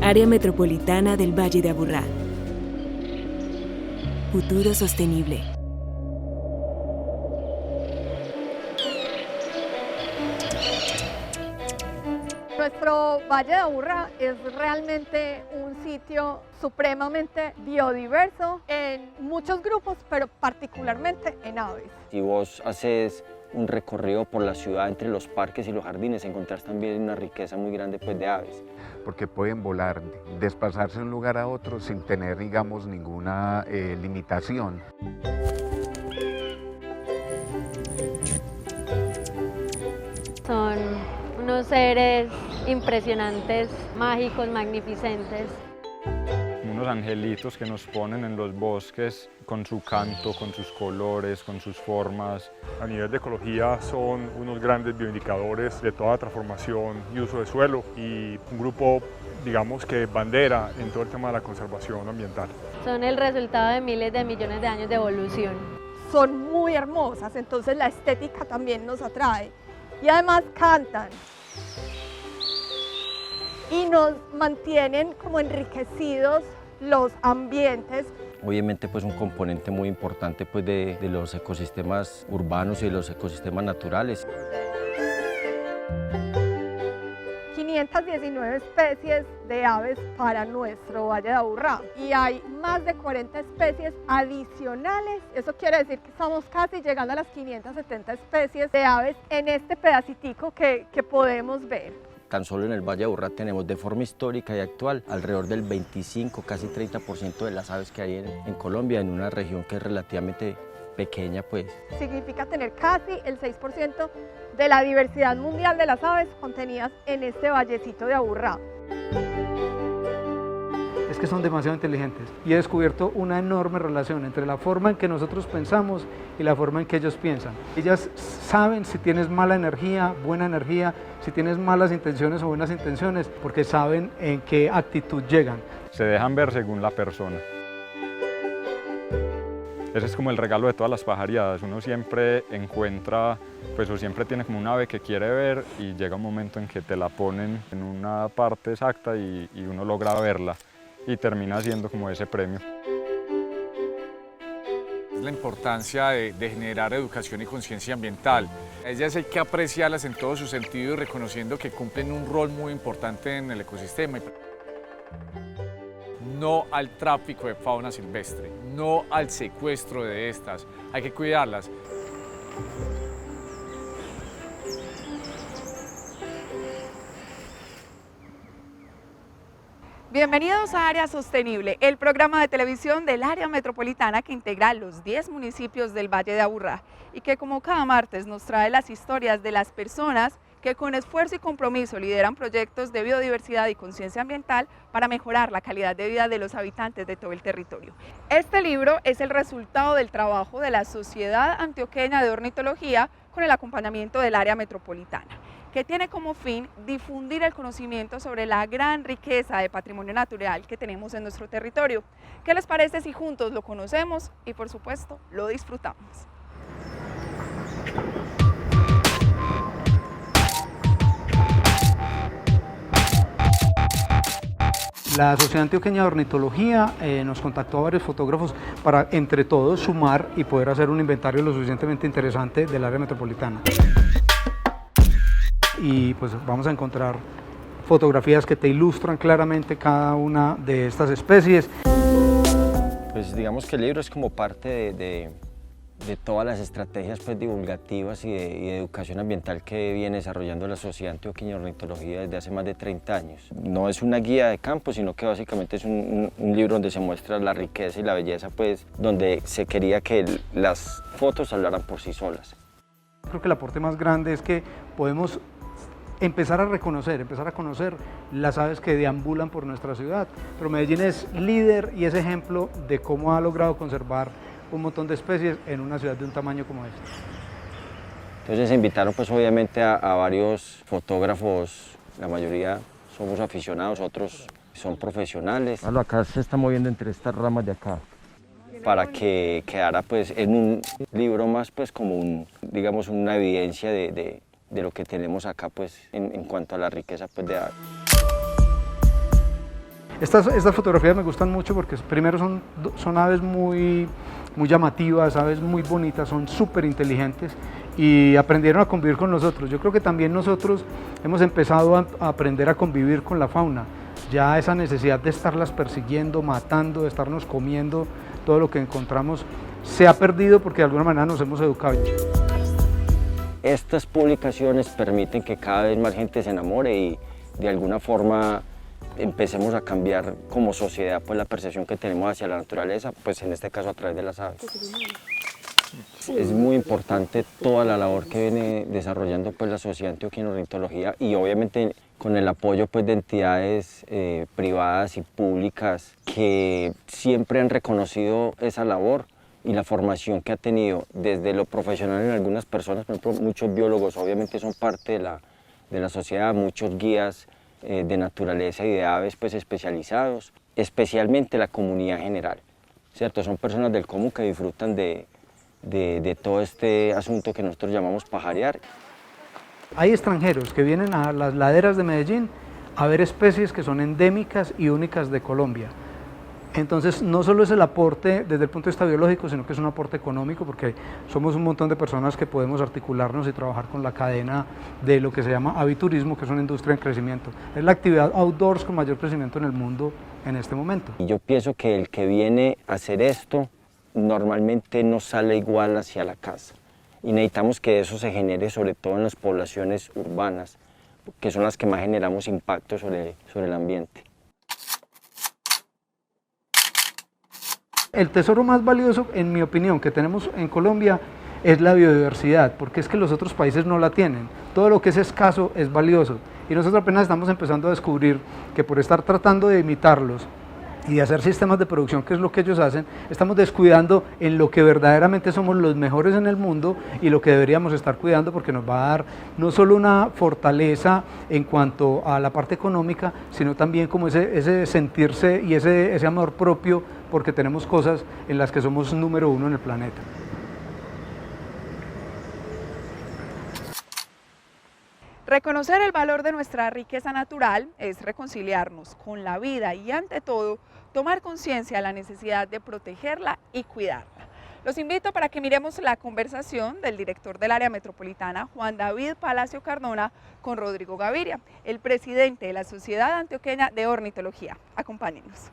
Área Metropolitana del Valle de Aburrá. Futuro sostenible. Nuestro Valle de Aburrá es realmente un sitio supremamente biodiverso en muchos grupos, pero particularmente en aves. Si vos haces un recorrido por la ciudad entre los parques y los jardines, encontrás también una riqueza muy grande pues, de aves. Porque pueden volar, desplazarse de un lugar a otro sin tener, digamos, ninguna limitación. Son unos seres impresionantes, mágicos, magnificentes. Unos angelitos que nos ponen en los bosques con su canto, con sus colores, con sus formas. A nivel de ecología son unos grandes bioindicadores de toda transformación y uso de suelo y un grupo, digamos que bandera en todo el tema de la conservación ambiental. Son el resultado de miles de millones de años de evolución. Son muy hermosas, entonces la estética también nos atrae. Y además cantan. Y nos mantienen como enriquecidos los ambientes. Obviamente pues un componente muy importante pues, de los ecosistemas urbanos y de los ecosistemas naturales. 519 especies de aves para nuestro Valle de Aburrá y hay más de 40 especies adicionales. Eso quiere decir que estamos casi llegando a las 570 especies de aves en este pedacitico que podemos ver. Tan solo en el Valle de Aburrá tenemos de forma histórica y actual alrededor del 25, casi 30% de las aves que hay en Colombia, en una región que es relativamente pequeña pues. Significa tener casi el 6% de la diversidad mundial de las aves contenidas en este vallecito de Aburrá. Es que son demasiado inteligentes y he descubierto una enorme relación entre la forma en que nosotros pensamos y la forma en que ellos piensan. Ellas saben si tienes mala energía, buena energía, si tienes malas intenciones o buenas intenciones, porque saben en qué actitud llegan. Se dejan ver según la persona. Ese es como el regalo de todas las pajariadas. Uno siempre encuentra, pues o siempre tiene como un ave que quiere ver y llega un momento en que te la ponen en una parte exacta y uno logra verla y termina siendo como ese premio. Es la importancia de generar educación y conciencia ambiental. A ellas hay que apreciarlas en todo su sentido y reconociendo que cumplen un rol muy importante en el ecosistema. No al tráfico de fauna silvestre, no al secuestro de estas, hay que cuidarlas. Bienvenidos a Área Sostenible, el programa de televisión del área metropolitana que integra los 10 municipios del Valle de Aburrá y que como cada martes nos trae las historias de las personas que con esfuerzo y compromiso lideran proyectos de biodiversidad y conciencia ambiental para mejorar la calidad de vida de los habitantes de todo el territorio. Este libro es el resultado del trabajo de la Sociedad Antioqueña de Ornitología con el acompañamiento del área metropolitana, que tiene como fin difundir el conocimiento sobre la gran riqueza de patrimonio natural que tenemos en nuestro territorio. ¿Qué les parece si juntos lo conocemos y por supuesto lo disfrutamos? La Sociedad Antioqueña de Ornitología nos contactó a varios fotógrafos para entre todos sumar y poder hacer un inventario lo suficientemente interesante del área metropolitana. Y pues vamos a encontrar fotografías que te ilustran claramente cada una de estas especies. Pues digamos que el libro es como parte de todas las estrategias pues, divulgativas y de educación ambiental que viene desarrollando la Sociedad Antioqueña de Ornitología desde hace más de 30 años. No es una guía de campo, sino que básicamente es un libro donde se muestra la riqueza y la belleza, pues, donde se quería que las fotos hablaran por sí solas. Creo que el aporte más grande es que podemos empezar a conocer las aves que deambulan por nuestra ciudad. Pero Medellín es líder y es ejemplo de cómo ha logrado conservar un montón de especies en una ciudad de un tamaño como esta. Entonces se invitaron pues obviamente a varios fotógrafos, la mayoría somos aficionados, otros son profesionales. Acá se está moviendo entre estas ramas de acá. Para que quedara pues en un libro más pues como digamos una evidencia de lo que tenemos acá pues en cuanto a la riqueza pues de aves. Estas fotografías me gustan mucho porque primero son aves muy llamativas, aves muy bonitas, son súper inteligentes y aprendieron a convivir con nosotros. Yo creo que también nosotros hemos empezado a aprender a convivir con la fauna. Ya esa necesidad de estarlas persiguiendo, matando, de estarnos comiendo todo lo que encontramos se ha perdido porque de alguna manera nos hemos educado. Estas publicaciones permiten que cada vez más gente se enamore y de alguna forma empecemos a cambiar como sociedad pues la percepción que tenemos hacia la naturaleza, pues en este caso a través de las aves. Es muy importante toda la labor que viene desarrollando pues la Sociedad Antioqueña de Ornitología y obviamente con el apoyo pues de entidades privadas y públicas que siempre han reconocido esa labor y la formación que ha tenido desde lo profesional en algunas personas, por ejemplo, muchos biólogos obviamente son parte de la sociedad, muchos guías de naturaleza y de aves pues especializados, especialmente la comunidad general, ¿cierto? Son personas del común que disfrutan de todo este asunto que nosotros llamamos pajarear. Hay extranjeros que vienen a las laderas de Medellín a ver especies que son endémicas y únicas de Colombia. Entonces no solo es el aporte desde el punto de vista biológico, sino que es un aporte económico porque somos un montón de personas que podemos articularnos y trabajar con la cadena de lo que se llama aviturismo, que es una industria en crecimiento. Es la actividad outdoors con mayor crecimiento en el mundo en este momento. Y yo pienso que el que viene a hacer esto normalmente no sale igual hacia la casa y necesitamos que eso se genere sobre todo en las poblaciones urbanas, que son las que más generamos impacto sobre el ambiente. El tesoro más valioso, en mi opinión, que tenemos en Colombia es la biodiversidad, porque es que los otros países no la tienen. Todo lo que es escaso es valioso y nosotros apenas estamos empezando a descubrir que por estar tratando de imitarlos y de hacer sistemas de producción, que es lo que ellos hacen, estamos descuidando en lo que verdaderamente somos los mejores en el mundo y lo que deberíamos estar cuidando porque nos va a dar no solo una fortaleza en cuanto a la parte económica, sino también como ese sentirse y ese amor propio porque tenemos cosas en las que somos número uno en el planeta. Reconocer el valor de nuestra riqueza natural es reconciliarnos con la vida y ante todo tomar conciencia de la necesidad de protegerla y cuidarla. Los invito para que miremos la conversación del director del área metropolitana, Juan David Palacio Cardona, con Rodrigo Gaviria, el presidente de la Sociedad Antioqueña de Ornitología. Acompáñenos.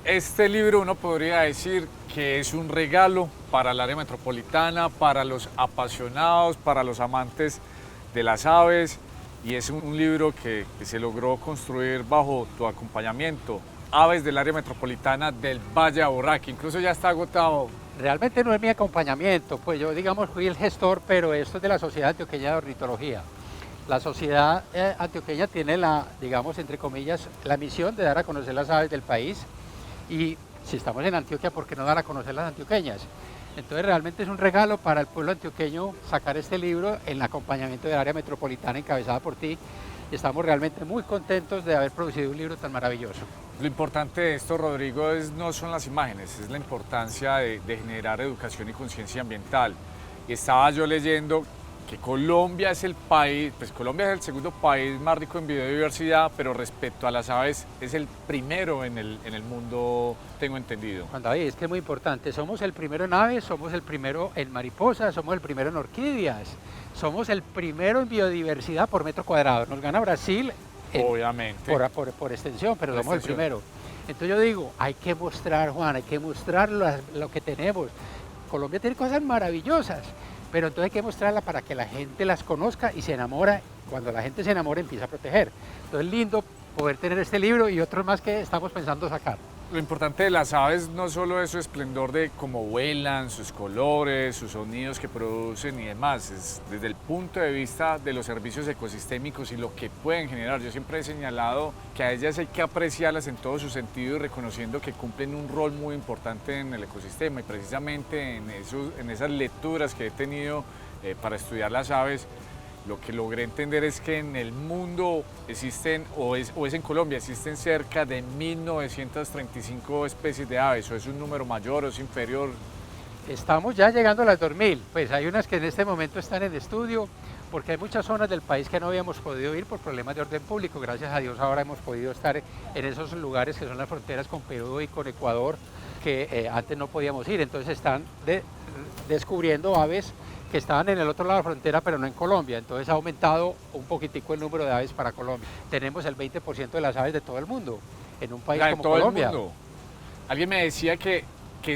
Este libro uno podría decir que es un regalo para el área metropolitana, para los apasionados, para los amantes de las aves, y es un libro que se logró construir bajo tu acompañamiento. Aves del área metropolitana del Valle de Aburrá, que incluso ya está agotado. Realmente no es mi acompañamiento, pues yo digamos fui el gestor, pero esto es de la Sociedad Antioqueña de Ornitología. La Sociedad Antioqueña tiene digamos entre comillas, la misión de dar a conocer las aves del país y si estamos en Antioquia, ¿por qué no dar a conocer las antioqueñas? Entonces realmente es un regalo para el pueblo antioqueño sacar este libro en el acompañamiento del área metropolitana encabezada por ti. Estamos realmente muy contentos de haber producido un libro tan maravilloso. Lo importante de esto, Rodrigo, no son las imágenes, es la importancia de generar educación y conciencia ambiental. Y estaba yo leyendo que Colombia es el país, pues Colombia es el segundo país más rico en biodiversidad, pero respecto a las aves es el primero en el mundo, tengo entendido. Juan David, es que es muy importante, somos el primero en aves, somos el primero en mariposas, somos el primero en orquídeas, somos el primero en biodiversidad por metro cuadrado, nos gana Brasil obviamente por extensión, pero somos el primero. Entonces yo digo, hay que mostrar, Juan, hay que mostrar lo que tenemos. Colombia tiene cosas maravillosas, pero entonces hay que mostrarla para que la gente las conozca y se enamora. Cuando la gente se enamora empieza a proteger. Entonces es lindo poder tener este libro y otros más que estamos pensando sacar. Lo importante de las aves no solo es su esplendor de cómo vuelan, sus colores, sus sonidos que producen y demás, es desde el punto de vista de los servicios ecosistémicos y lo que pueden generar. Yo siempre he señalado que a ellas hay que apreciarlas en todo su sentido y reconociendo que cumplen un rol muy importante en el ecosistema, y precisamente en esas lecturas que he tenido para estudiar las aves, lo que logré entender es que en el mundo existen, o es en Colombia, existen cerca de 1935 especies de aves. ¿O es un número mayor o es inferior? Estamos ya llegando a las 2000, pues hay unas que en este momento están en estudio, porque hay muchas zonas del país que no habíamos podido ir por problemas de orden público. Gracias a Dios ahora hemos podido estar en esos lugares que son las fronteras con Perú y con Ecuador, que antes no podíamos ir. Entonces están descubriendo aves que estaban en el otro lado de la frontera, pero no en Colombia. Entonces ha aumentado un poquitico el número de aves para Colombia. Tenemos el 20% de las aves de todo el mundo, en un país como Colombia. Alguien me decía que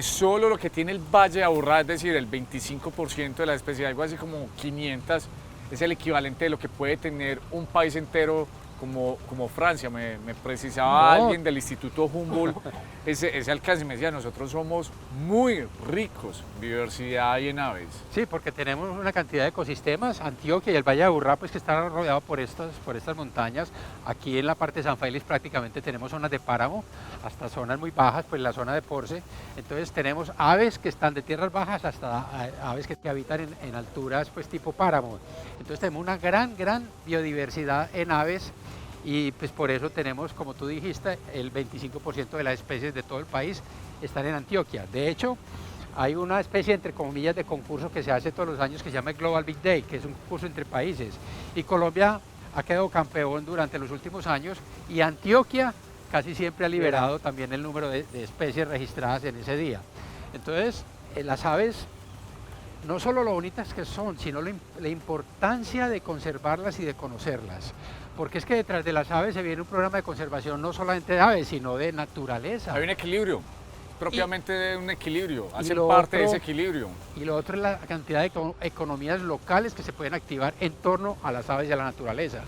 solo lo que tiene el Valle de Aburrá, es decir, el 25% de las especies, algo así como 500, es el equivalente de lo que puede tener un país entero como Francia. Me precisaba alguien del Instituto Humboldt ese alcance, me decía, nosotros somos muy ricos en biodiversidad y en aves. Sí, porque tenemos una cantidad de ecosistemas. Antioquia y el Valle de Aburrá, pues que está rodeado por estas montañas. Aquí en la parte de San Félix prácticamente tenemos zonas de páramo, hasta zonas muy bajas, pues la zona de Porce. Entonces tenemos aves que están de tierras bajas hasta aves que habitan en alturas pues tipo páramo. Entonces tenemos una gran biodiversidad en aves. Y pues por eso tenemos, como tú dijiste, el 25% de las especies de todo el país están en Antioquia. De hecho, hay una especie, entre comillas, de concurso que se hace todos los años que se llama Global Big Day, que es un concurso entre países. Y Colombia ha quedado campeón durante los últimos años y Antioquia casi siempre ha liberado también el número de especies registradas en ese día. Entonces, las aves, no solo lo bonitas que son, sino la importancia de conservarlas y de conocerlas. Porque es que detrás de las aves se viene un programa de conservación no solamente de aves, sino de naturaleza. Hay un equilibrio, propiamente un equilibrio, hacen parte de ese equilibrio. Y lo otro es la cantidad de economías locales que se pueden activar en torno a las aves y a la naturaleza.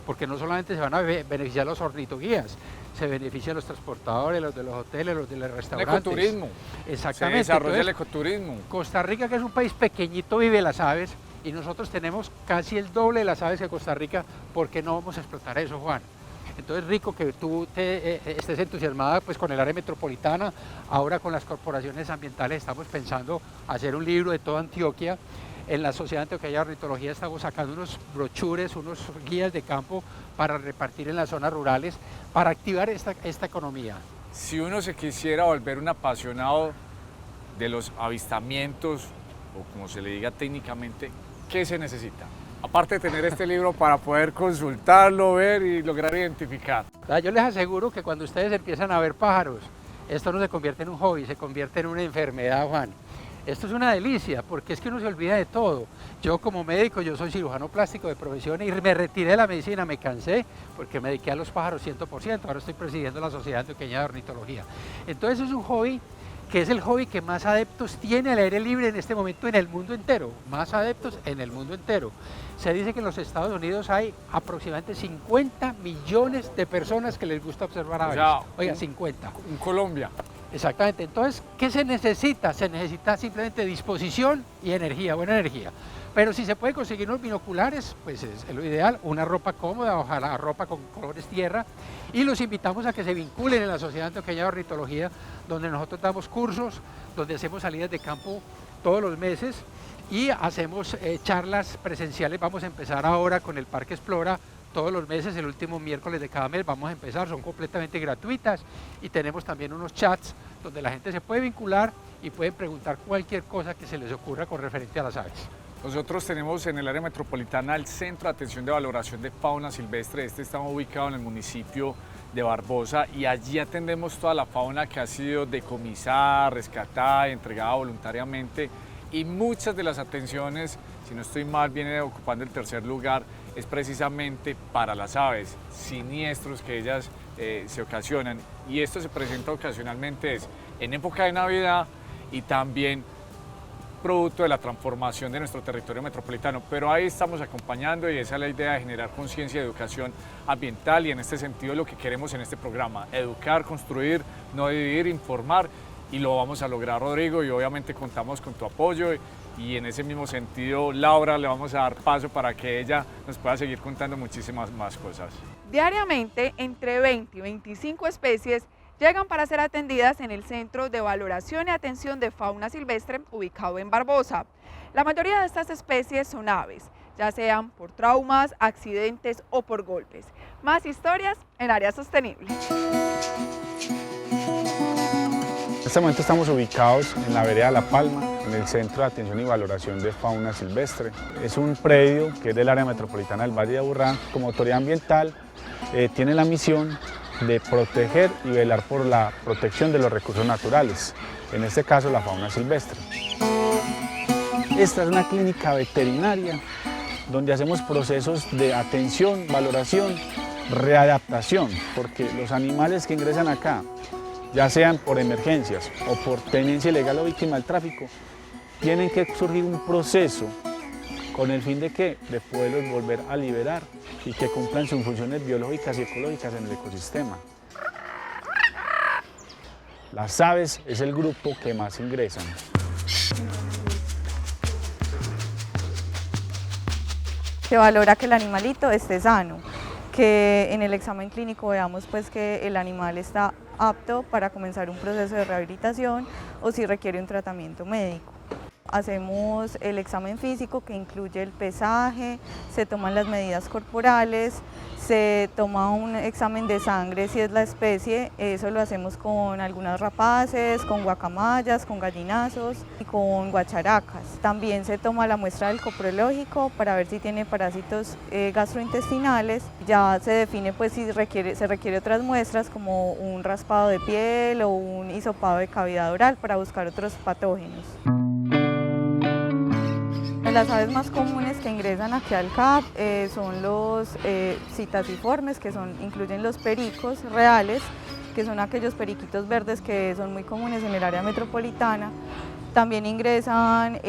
Porque no solamente se van a beneficiar los ornitoguías, se benefician los transportadores, los de los hoteles, los de los restaurantes. El ecoturismo. Exactamente. Se desarrolla el ecoturismo. Costa Rica, que es un país pequeñito, vive las aves, y nosotros tenemos casi el doble de las aves que Costa Rica. ¿Por qué no vamos a explotar eso, Juan? Entonces, rico que tú estés entusiasmada pues, con el área metropolitana. Ahora con las corporaciones ambientales estamos pensando hacer un libro de toda Antioquia. En la Sociedad Antioqueña de Ornitología estamos sacando unos brochures, unos guías de campo para repartir en las zonas rurales, para activar esta economía. Si uno se quisiera volver un apasionado de los avistamientos, o como se le diga técnicamente, ¿qué se necesita? Aparte de tener este libro para poder consultarlo, ver y lograr identificar. Yo les aseguro que cuando ustedes empiezan a ver pájaros, esto no se convierte en un hobby, se convierte en una enfermedad, Juan. Esto es una delicia, porque es que uno se olvida de todo. Yo como médico, yo soy cirujano plástico de profesión y me retiré de la medicina, me cansé, porque me dediqué a los pájaros 100%, ahora estoy presidiendo la Sociedad Antioqueña de Ornitología. Entonces es un hobby que es el hobby que más adeptos tiene al aire libre en este momento en el mundo entero, más adeptos en el mundo entero. Se dice que en los Estados Unidos hay aproximadamente 50 millones de personas que les gusta observar aves. Oiga, 50. En Colombia. Exactamente. Entonces, ¿qué se necesita? Se necesita simplemente disposición y energía, buena energía. Pero si se puede conseguir unos binoculares, pues es lo ideal, una ropa cómoda, ojalá ropa con colores tierra, y los invitamos a que se vinculen en la Sociedad Antioqueña de Ornitología, donde nosotros damos cursos, donde hacemos salidas de campo todos los meses y hacemos charlas presenciales. Vamos a empezar ahora con el Parque Explora todos los meses, el último miércoles de cada mes vamos a empezar, son completamente gratuitas, y tenemos también unos chats donde la gente se puede vincular y puede preguntar cualquier cosa que se les ocurra con referente a las aves. Nosotros tenemos en el área metropolitana el Centro de Atención de Valoración de Fauna Silvestre. Este está ubicado en el municipio de Barbosa y allí atendemos toda la fauna que ha sido decomisada, rescatada y entregada voluntariamente, y muchas de las atenciones, si no estoy mal, viene ocupando el tercer lugar, es precisamente para las aves, siniestros que ellas se ocasionan, y esto se presenta ocasionalmente en época de Navidad y también producto de la transformación de nuestro territorio metropolitano, pero ahí estamos acompañando, y esa es la idea de generar conciencia y educación ambiental, y en este sentido lo que queremos en este programa, educar, construir, no dividir, informar, y lo vamos a lograr, Rodrigo, y obviamente contamos con tu apoyo, y en ese mismo sentido, Laura, le vamos a dar paso para que ella nos pueda seguir contando muchísimas más cosas. Diariamente, entre 20 y 25 especies llegan para ser atendidas en el Centro de Valoración y Atención de Fauna Silvestre ubicado en Barbosa. La mayoría de estas especies son aves, ya sean por traumas, accidentes o por golpes. Más historias en Área Sostenible. En este momento estamos ubicados en la vereda La Palma, en el Centro de Atención y Valoración de Fauna Silvestre. Es un predio que es del área metropolitana del Valle de Aburrá. Como autoridad ambiental tiene la misión de proteger y velar por la protección de los recursos naturales, en este caso la fauna silvestre. Esta es una clínica veterinaria donde hacemos procesos de atención, valoración, readaptación, porque los animales que ingresan acá, ya sean por emergencias o por tenencia ilegal o víctima del tráfico, tienen que surgir un proceso con el fin de que de poderlos volver a liberar y que cumplan sus funciones biológicas y ecológicas en el ecosistema. Las aves es el grupo que más ingresan. Se valora que el animalito esté sano, que en el examen clínico veamos pues que el animal está apto para comenzar un proceso de rehabilitación o si requiere un tratamiento médico. Hacemos el examen físico que incluye el pesaje, se toman las medidas corporales, se toma un examen de sangre si es la especie, eso lo hacemos con algunas rapaces, con guacamayas, con gallinazos y con guacharacas. También se toma la muestra del coprológico para ver si tiene parásitos gastrointestinales. Ya se define pues si se requiere otras muestras como un raspado de piel o un hisopado de cavidad oral para buscar otros patógenos. Las aves más comunes que ingresan aquí al CAP son los citasiformes, que incluyen los pericos reales, que son aquellos periquitos verdes que son muy comunes en el área metropolitana. También ingresan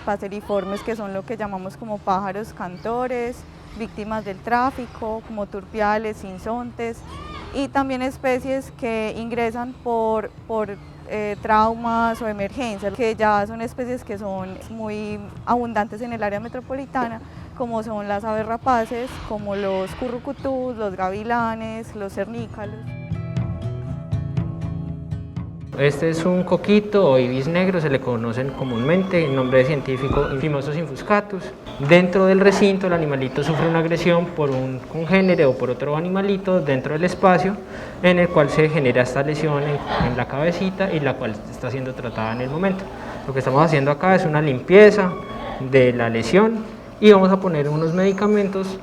paseriformes, que son lo que llamamos como pájaros cantores, víctimas del tráfico, como turpiales, sinsontes, y también especies que ingresan por traumas o emergencias, que ya son especies que son muy abundantes en el área metropolitana, como son las aves rapaces, como los currucutús, los gavilanes, los cernícalos. Este es un coquito o ibis negro, se le conocen comúnmente, el nombre científico Phimosis infuscatus. Dentro del recinto el animalito sufre una agresión por un congénere o por otro animalito dentro del espacio en el cual se genera esta lesión en la cabecita y la cual está siendo tratada en el momento. Lo que estamos haciendo acá es una limpieza de la lesión y vamos a poner unos medicamentos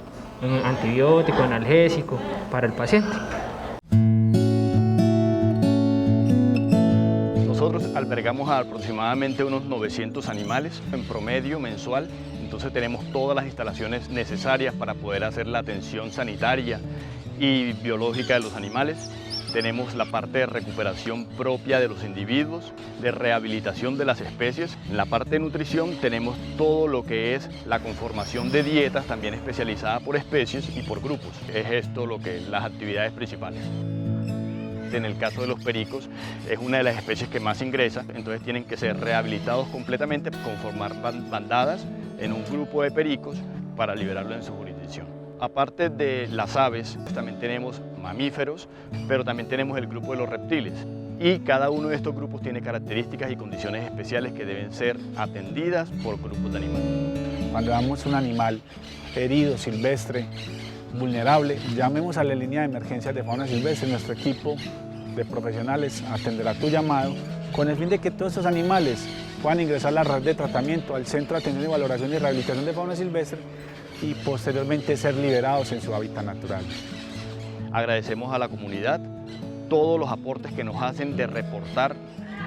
antibiótico, analgésico para el paciente. Nosotros albergamos a aproximadamente unos 900 animales en promedio mensual, entonces tenemos todas las instalaciones necesarias para poder hacer la atención sanitaria y biológica de los animales. Tenemos la parte de recuperación propia de los individuos, de rehabilitación de las especies. En la parte de nutrición tenemos todo lo que es la conformación de dietas, también especializada por especies y por grupos. Es esto lo que las actividades principales. En el caso de los pericos, es una de las especies que más ingresa, entonces tienen que ser rehabilitados completamente, conformar bandadas en un grupo de pericos para liberarlo en su jurisdicción. Aparte de las aves, también tenemos mamíferos, pero también tenemos el grupo de los reptiles. Y cada uno de estos grupos tiene características y condiciones especiales que deben ser atendidas por grupos de animales. Cuando damos un animal herido, silvestre, vulnerable, llamemos a la línea de emergencias de fauna silvestre. Nuestro equipo de profesionales atenderá tu llamado con el fin de que todos estos animales puedan ingresar a la red de tratamiento al Centro de Atención y Valoración y Rehabilitación de Fauna Silvestre y posteriormente ser liberados en su hábitat natural. Agradecemos a la comunidad todos los aportes que nos hacen de reportar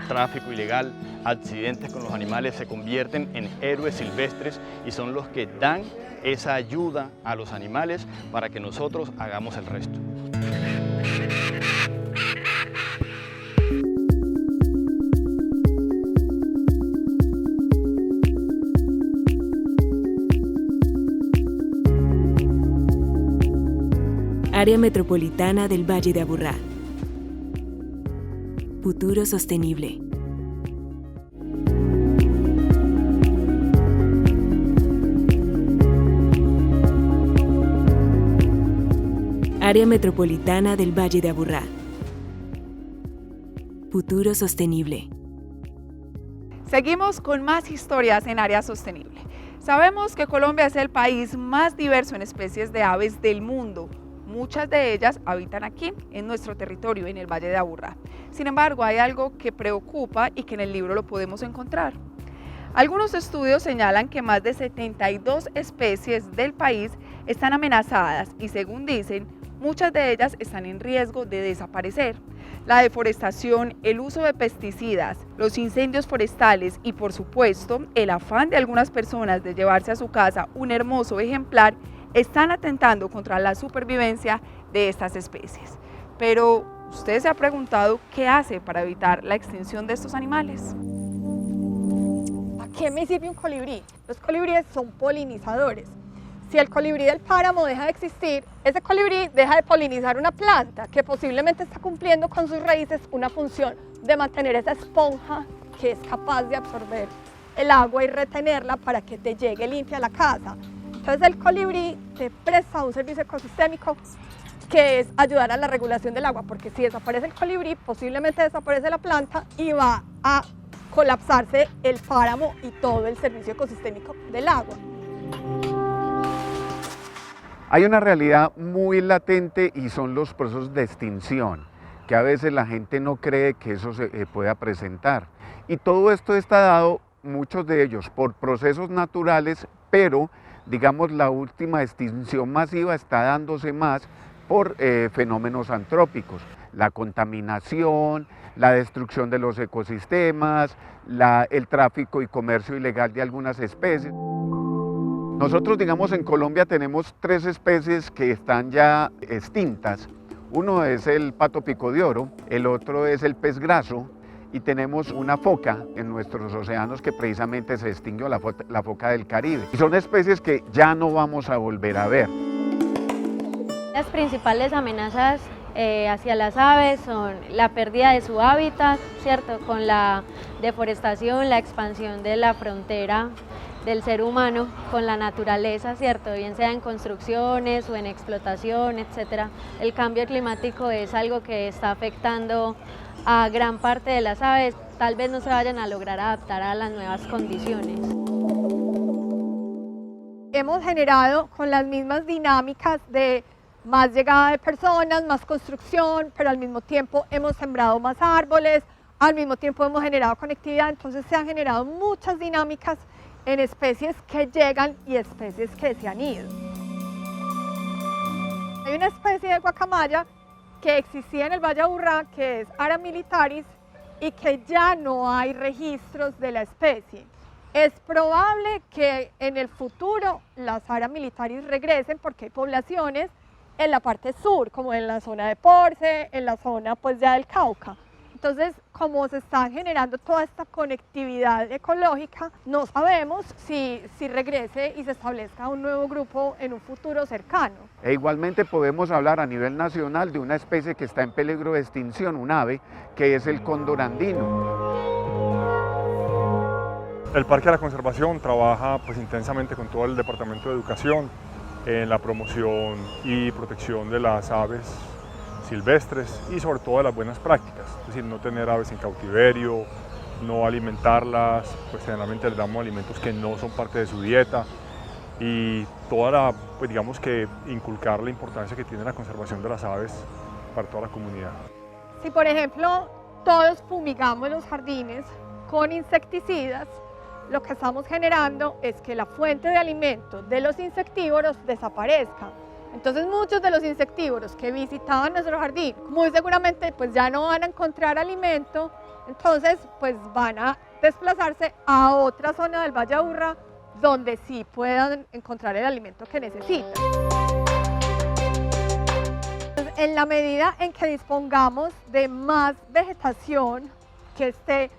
tráfico ilegal, accidentes con los animales, se convierten en héroes silvestres y son los que dan esa ayuda a los animales para que nosotros hagamos el resto. Área Metropolitana del Valle de Aburrá. Futuro sostenible. Área Metropolitana del Valle de Aburrá. Futuro sostenible. Seguimos con más historias en Área Sostenible. Sabemos que Colombia es el país más diverso en especies de aves del mundo. Muchas de ellas habitan aquí, en nuestro territorio, en el Valle de Aburrá. Sin embargo, hay algo que preocupa y que en el libro lo podemos encontrar. Algunos estudios señalan que más de 72 especies del país están amenazadas y, según dicen, muchas de ellas están en riesgo de desaparecer. La deforestación, el uso de pesticidas, los incendios forestales y, por supuesto, el afán de algunas personas de llevarse a su casa un hermoso ejemplar están atentando contra la supervivencia de estas especies. Pero, ¿usted se ha preguntado qué hace para evitar la extinción de estos animales? ¿Para qué me sirve un colibrí? Los colibríes son polinizadores. Si el colibrí del páramo deja de existir, ese colibrí deja de polinizar una planta que posiblemente está cumpliendo con sus raíces una función de mantener esa esponja que es capaz de absorber el agua y retenerla para que te llegue limpia a la casa. Entonces el colibrí te presta un servicio ecosistémico que es ayudar a la regulación del agua, porque si desaparece el colibrí, posiblemente desaparece la planta y va a colapsarse el páramo y todo el servicio ecosistémico del agua. Hay una realidad muy latente y son los procesos de extinción, que a veces la gente no cree que eso se pueda presentar. Y todo esto está dado, muchos de ellos, por procesos naturales, pero digamos la última extinción masiva está dándose más por fenómenos antrópicos, la contaminación, la destrucción de los ecosistemas, el tráfico y comercio ilegal de algunas especies. Nosotros, digamos, en Colombia tenemos 3 especies que están ya extintas. Uno es el pato pico de oro, el otro es el pez graso y tenemos una foca en nuestros océanos que precisamente se extinguió, la foca del Caribe. Y son especies que ya no vamos a volver a ver. Las principales amenazas hacia las aves son la pérdida de su hábitat, ¿cierto? Con la deforestación, la expansión de la frontera del ser humano con la naturaleza, ¿cierto? Bien sea en construcciones o en explotación, etc. El cambio climático es algo que está afectando a gran parte de las aves. Tal vez no se vayan a lograr adaptar a las nuevas condiciones. Hemos generado con las mismas dinámicas de más llegada de personas, más construcción, pero al mismo tiempo hemos sembrado más árboles, al mismo tiempo hemos generado conectividad, entonces se han generado muchas dinámicas en especies que llegan y especies que se han ido. Hay una especie de guacamaya que existía en el Valle de Aburrá, que es Ara militaris, y que ya no hay registros de la especie. Es probable que en el futuro las Ara militaris regresen porque hay poblaciones en la parte sur, como en la zona de Porce, en la zona pues ya del Cauca. Entonces, como se está generando toda esta conectividad ecológica, no sabemos si regrese y se establezca un nuevo grupo en un futuro cercano. E igualmente podemos hablar a nivel nacional de una especie que está en peligro de extinción, un ave, que es el cóndor andino. El Parque de la Conservación trabaja pues, intensamente con todo el Departamento de Educación en la promoción y protección de las aves silvestres y sobre todo de las buenas prácticas, es decir, no tener aves en cautiverio, no alimentarlas, pues generalmente les damos alimentos que no son parte de su dieta y pues digamos que inculcar la importancia que tiene la conservación de las aves para toda la comunidad. Si por ejemplo todos fumigamos los jardines con insecticidas, lo que estamos generando es que la fuente de alimento de los insectívoros desaparezca. Entonces muchos de los insectívoros que visitaban nuestro jardín, muy seguramente pues ya no van a encontrar alimento, entonces pues van a desplazarse a otra zona del Valle de Aburrá donde sí puedan encontrar el alimento que necesitan. Entonces, en la medida en que dispongamos de más vegetación que esté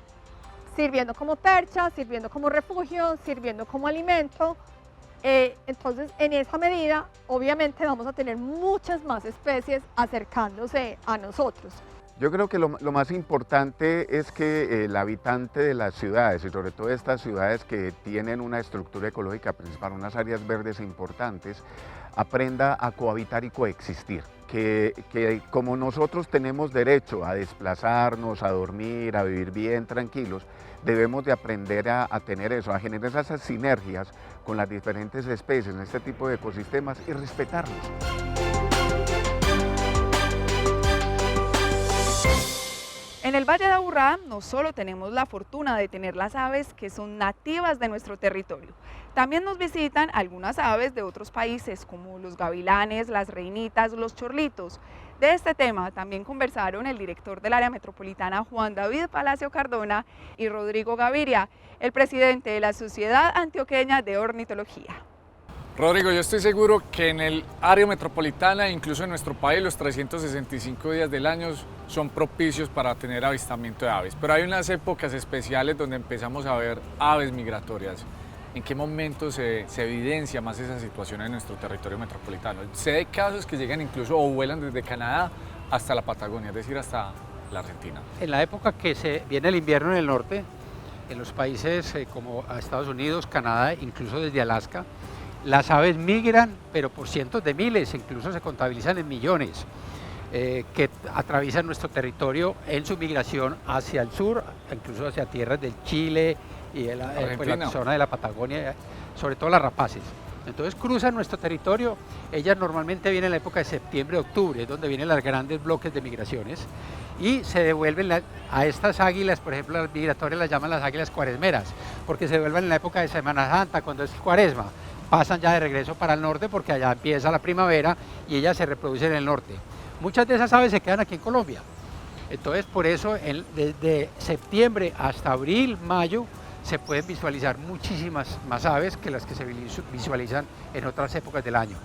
sirviendo como percha, sirviendo como refugio, sirviendo como alimento, entonces en esa medida obviamente vamos a tener muchas más especies acercándose a nosotros. Yo creo que lo más importante es que el habitante de las ciudades, y sobre todo estas ciudades que tienen una estructura ecológica principal, unas áreas verdes importantes, aprenda a cohabitar y coexistir. Que como nosotros tenemos derecho a desplazarnos, a dormir, a vivir bien, tranquilos, debemos de aprender a tener eso, a generar esas sinergias con las diferentes especies en este tipo de ecosistemas y respetarlos. En En el Valle de Aburrá no solo tenemos la fortuna de tener las aves que son nativas de nuestro territorio, también nos visitan algunas aves de otros países como los gavilanes, las reinitas, los chorlitos. De este tema también conversaron el director del área metropolitana Juan David Palacio Cardona y Rodrigo Gaviria, el presidente de la Sociedad Antioqueña de Ornitología. Rodrigo, yo estoy seguro que en el área metropolitana, incluso en nuestro país, los 365 días del año son propicios para tener avistamiento de aves. Pero hay unas épocas especiales donde empezamos a ver aves migratorias. ¿En qué momento se evidencia más esa situación en nuestro territorio metropolitano? Sé de casos que llegan incluso o vuelan desde Canadá hasta la Patagonia, es decir, hasta la Argentina. En la época que se viene el invierno en el norte, en los países como Estados Unidos, Canadá, incluso desde Alaska, las aves migran, pero por cientos de miles, incluso se contabilizan en millones, que atraviesan nuestro territorio en su migración hacia el sur, incluso hacia tierras del Chile y la zona de la Patagonia, sobre todo las rapaces. Entonces cruzan nuestro territorio, ellas normalmente vienen en la época de septiembre, octubre, donde vienen los grandes bloques de migraciones, y se devuelven a estas águilas, por ejemplo las migratorias las llaman las águilas cuaresmeras, porque se devuelven en la época de Semana Santa, cuando es cuaresma. Pasan ya de regreso para el norte porque allá empieza la primavera y ellas se reproducen en el norte. Muchas de esas aves se quedan aquí en Colombia. Entonces por eso desde septiembre hasta abril, mayo, se pueden visualizar muchísimas más aves que las que se visualizan en otras épocas del año.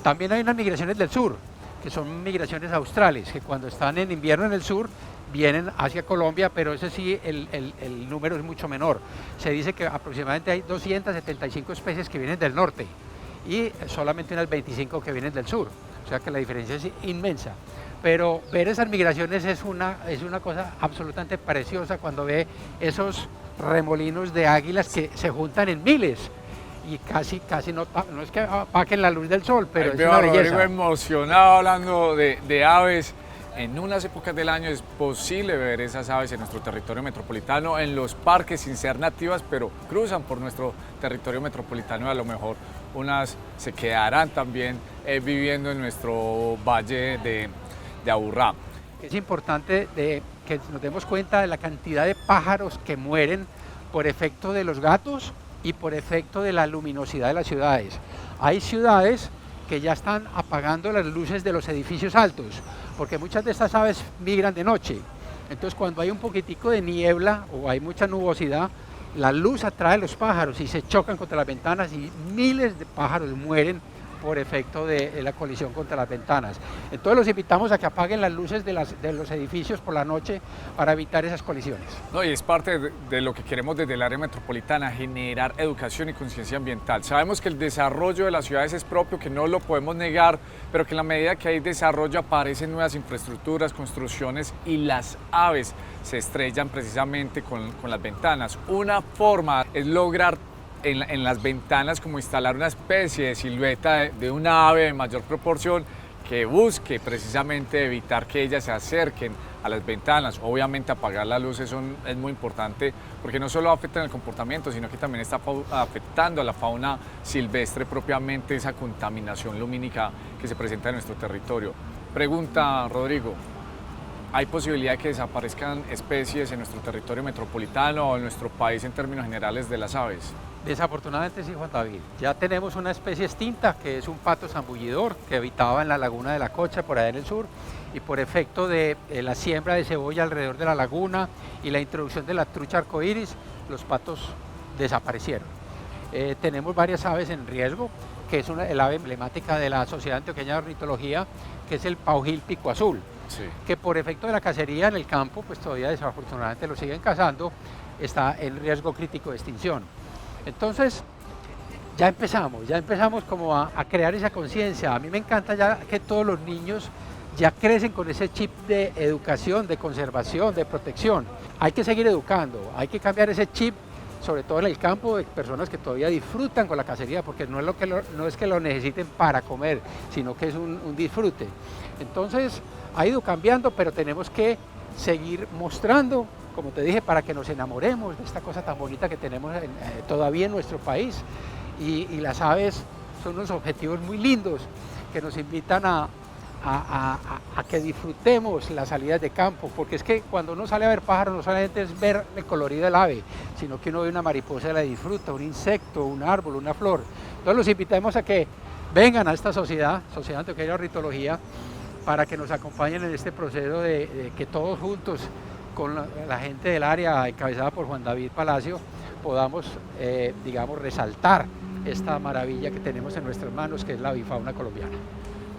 También hay unas migraciones del sur, que son migraciones australes, que cuando están en invierno en el sur, vienen hacia Colombia, pero ese sí, el número es mucho menor. Se dice que aproximadamente hay 275 especies que vienen del norte y solamente unas 25 que vienen del sur, o sea que la diferencia es inmensa. Pero ver esas migraciones es una cosa absolutamente preciosa cuando ve esos remolinos de águilas que se juntan en miles y casi no es que apaquen la luz del sol, pero es una belleza. Rodrigo emocionado hablando de aves. En unas épocas del año es posible ver esas aves en nuestro territorio metropolitano, en los parques sin ser nativas, pero cruzan por nuestro territorio metropolitano y a lo mejor unas se quedarán también viviendo en nuestro valle de Aburrá. Es importante que nos demos cuenta de la cantidad de pájaros que mueren por efecto de los gatos y por efecto de la luminosidad de las ciudades. Hay ciudades que ya están apagando las luces de los edificios altos, porque muchas de estas aves migran de noche. Entonces cuando hay un poquitico de niebla o hay mucha nubosidad, la luz atrae a los pájaros y se chocan contra las ventanas y miles de pájaros mueren por efecto de la colisión contra las ventanas. Entonces los invitamos a que apaguen las luces de los edificios por la noche para evitar esas colisiones. No, y es parte de lo que queremos desde el área metropolitana, generar educación y conciencia ambiental. Sabemos que el desarrollo de las ciudades es propio, que no lo podemos negar, pero que en la medida que hay desarrollo aparecen nuevas infraestructuras, construcciones y las aves se estrellan precisamente con las ventanas. Una forma es lograr en las ventanas como instalar una especie de silueta de una ave de mayor proporción que busque precisamente evitar que ellas se acerquen a las ventanas. Obviamente apagar las luces es muy importante porque no solo afecta el comportamiento, sino que también está afectando a la fauna silvestre propiamente, esa contaminación lumínica que se presenta en nuestro territorio. Pregunta, Rodrigo, ¿hay posibilidad de que desaparezcan especies en nuestro territorio metropolitano o en nuestro país en términos generales de las aves? Desafortunadamente sí, Juan David. Ya tenemos una especie extinta que es un pato zambullidor que habitaba en la laguna de la Cocha, por allá en el sur, y por efecto de la siembra de cebolla alrededor de la laguna y la introducción de la trucha arcoíris, los patos desaparecieron. Tenemos varias aves en riesgo, que es el ave emblemática de la Sociedad Antioqueña de Ornitología, que es el paujil pico azul, sí, que por efecto de la cacería en el campo, pues todavía desafortunadamente lo siguen cazando, está en riesgo crítico de extinción. Entonces, ya empezamos como a crear esa conciencia. A mí me encanta ya que todos los niños ya crecen con ese chip de educación, de conservación, de protección. Hay que seguir educando, hay que cambiar ese chip, sobre todo en el campo, de personas que todavía disfrutan con la cacería, porque no es que lo necesiten para comer, sino que es un disfrute. Entonces, ha ido cambiando, pero tenemos que seguir mostrando, como te dije, para que nos enamoremos de esta cosa tan bonita que tenemos todavía en nuestro país. Y las aves son unos objetivos muy lindos que nos invitan a a que disfrutemos las salidas de campo, porque es que cuando uno sale a ver pájaros no solamente es ver el colorido del ave, sino que uno ve una mariposa y la disfruta, un insecto, un árbol, una flor. Entonces los invitamos a que vengan a esta Sociedad Antioqueña de Ornitología, para que nos acompañen en este proceso de que todos juntos, con la gente del área encabezada por Juan David Palacio, podamos, digamos, resaltar esta maravilla que tenemos en nuestras manos, que es la avifauna colombiana.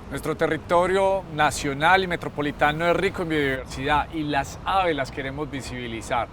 Nuestro territorio nacional y metropolitano es rico en biodiversidad y las aves las queremos visibilizar.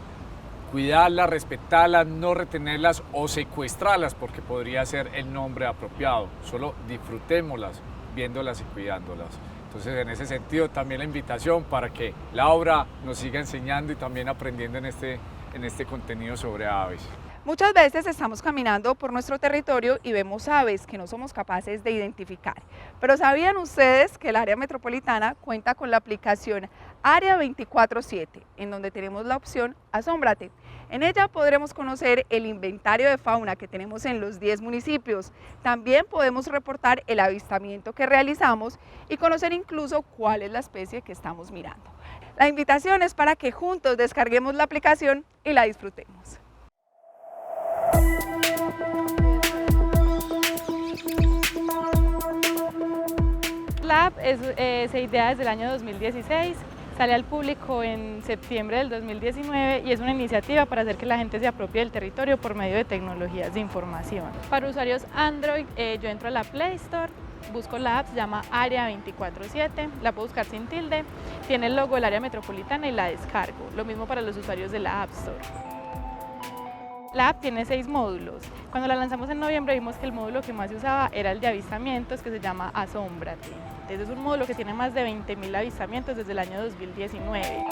Cuidarlas, respetarlas, no retenerlas o secuestrarlas, porque podría ser el nombre apropiado. Solo disfrutémoslas, viéndolas y cuidándolas. Entonces, en ese sentido, también la invitación para que Laura nos siga enseñando y también aprendiendo en este contenido sobre aves. Muchas veces estamos caminando por nuestro territorio y vemos aves que no somos capaces de identificar. Pero ¿sabían ustedes que el área metropolitana cuenta con la aplicación Área 24/7, en donde tenemos la opción Asómbrate? En ella podremos conocer el inventario de fauna que tenemos en los 10 municipios. También podemos reportar el avistamiento que realizamos y conocer incluso cuál es la especie que estamos mirando. La invitación es para que juntos descarguemos la aplicación y la disfrutemos. La app se idea desde el año 2016, sale al público en septiembre del 2019 y es una iniciativa para hacer que la gente se apropie del territorio por medio de tecnologías de información. Para usuarios Android, yo entro a la Play Store, busco la app, se llama Área 24/7, la puedo buscar sin tilde, tiene el logo del área metropolitana y la descargo. Lo mismo para los usuarios de la App Store. La app tiene 6 módulos. Cuando la lanzamos en noviembre vimos que el módulo que más se usaba era el de avistamientos, que se llama Asómbrate. Entonces es un módulo que tiene más de 20.000 avistamientos desde el año 2019.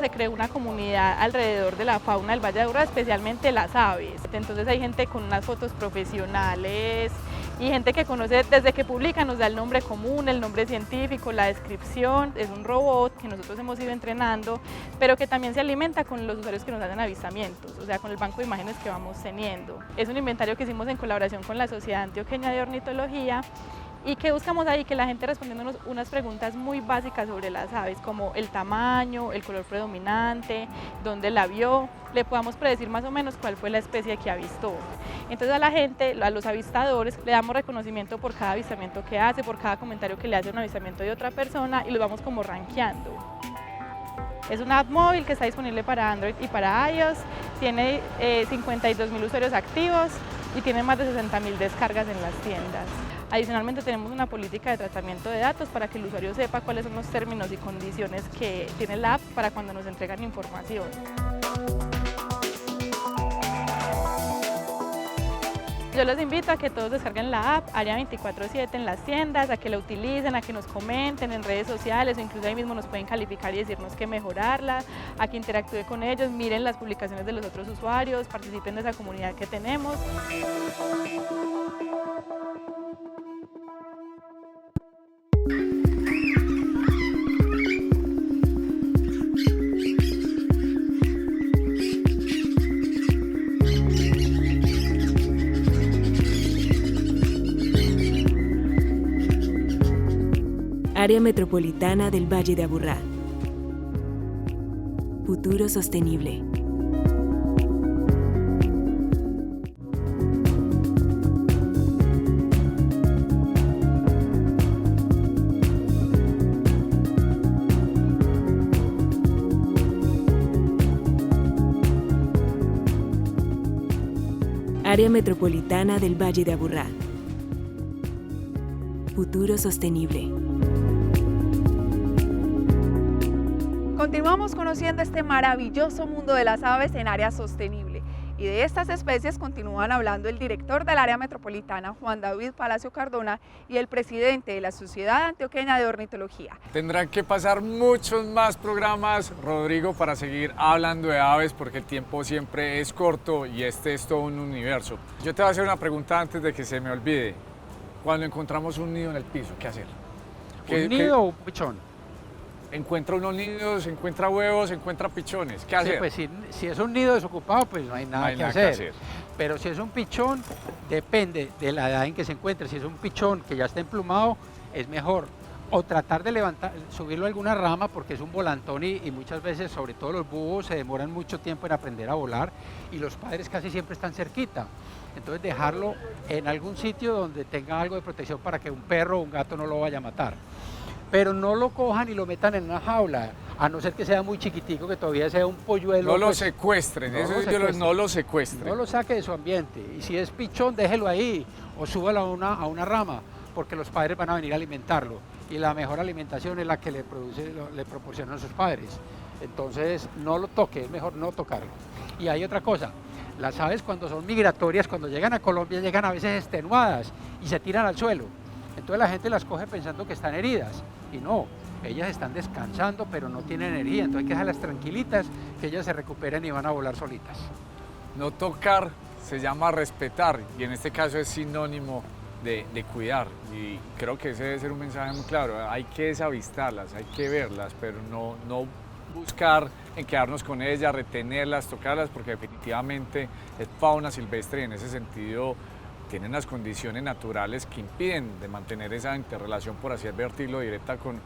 Se creó una comunidad alrededor de la fauna del Valle de Aburrá, especialmente las aves. Entonces hay gente con unas fotos profesionales y gente que conoce, desde que publica nos da el nombre común, el nombre científico, la descripción. Es un robot que nosotros hemos ido entrenando, pero que también se alimenta con los usuarios que nos hacen avistamientos, o sea, con el banco de imágenes que vamos teniendo. Es un inventario que hicimos en colaboración con la Sociedad Antioqueña de Ornitología, y que buscamos ahí que la gente respondiéndonos unas preguntas muy básicas sobre las aves, como el tamaño, el color predominante, dónde la vio, le podamos predecir más o menos cuál fue la especie que avistó. Entonces a la gente, a los avistadores, le damos reconocimiento por cada avistamiento que hace, por cada comentario que le hace un avistamiento de otra persona, y los vamos como rankeando. Es una app móvil que está disponible para Android y para iOS, tiene 52.000 usuarios activos y tiene más de 60.000 descargas en las tiendas. Adicionalmente tenemos una política de tratamiento de datos para que el usuario sepa cuáles son los términos y condiciones que tiene la app para cuando nos entregan información. Yo los invito a que todos descarguen la app Área 24/7 en las tiendas, a que la utilicen, a que nos comenten en redes sociales o incluso ahí mismo nos pueden calificar y decirnos qué mejorarla, a que interactúe con ellos, miren las publicaciones de los otros usuarios, participen de esa comunidad que tenemos. Área Metropolitana del Valle de Aburrá. Futuro sostenible. Área Metropolitana del Valle de Aburrá. Futuro sostenible. Continuamos conociendo este maravilloso mundo de las aves en área sostenible. Y de estas especies continúan hablando el director del área metropolitana, Juan David Palacio Cardona, y el presidente de la Sociedad Antioqueña de Ornitología. Tendrán que pasar muchos más programas, Rodrigo, para seguir hablando de aves, porque el tiempo siempre es corto y este es todo un universo. Yo te voy a hacer una pregunta antes de que se me olvide. Cuando encontramos un nido en el piso, ¿qué hacer? ¿Un nido o un pichón? Encuentra unos nidos, encuentra huevos, encuentra pichones. ¿Qué hacer? Sí, pues si es un nido desocupado, pues no hay nada que hacer. Pero si es un pichón, depende de la edad en que se encuentre. Si es un pichón que ya está emplumado, es mejor. O tratar de subirlo a alguna rama porque es un volantón y muchas veces, sobre todo los búhos, se demoran mucho tiempo en aprender a volar y los padres casi siempre están cerquita. Entonces dejarlo en algún sitio donde tenga algo de protección para que un perro o un gato no lo vaya a matar. Pero no lo cojan y lo metan en una jaula, a no ser que sea muy chiquitico, que todavía sea un polluelo. No lo secuestren, no lo secuestren. No lo saque de su ambiente. Y si es pichón, déjelo ahí o súbalo a una rama, porque los padres van a venir a alimentarlo. Y la mejor alimentación es la que le proporcionan sus padres. Entonces no lo toque, es mejor no tocarlo. Y hay otra cosa, las aves cuando son migratorias, cuando llegan a Colombia, llegan a veces extenuadas y se tiran al suelo. Entonces la gente las coge pensando que están heridas y no, ellas están descansando pero no tienen herida, entonces hay que dejarlas tranquilitas que ellas se recuperen y van a volar solitas. No tocar se llama respetar y en este caso es sinónimo de cuidar y creo que ese debe ser un mensaje muy claro, hay que desavistarlas, hay que verlas, pero no buscar en quedarnos con ellas, retenerlas, tocarlas, porque definitivamente es fauna silvestre y en ese sentido tienen las condiciones naturales que impiden de mantener esa interrelación, por así advertirlo, directa con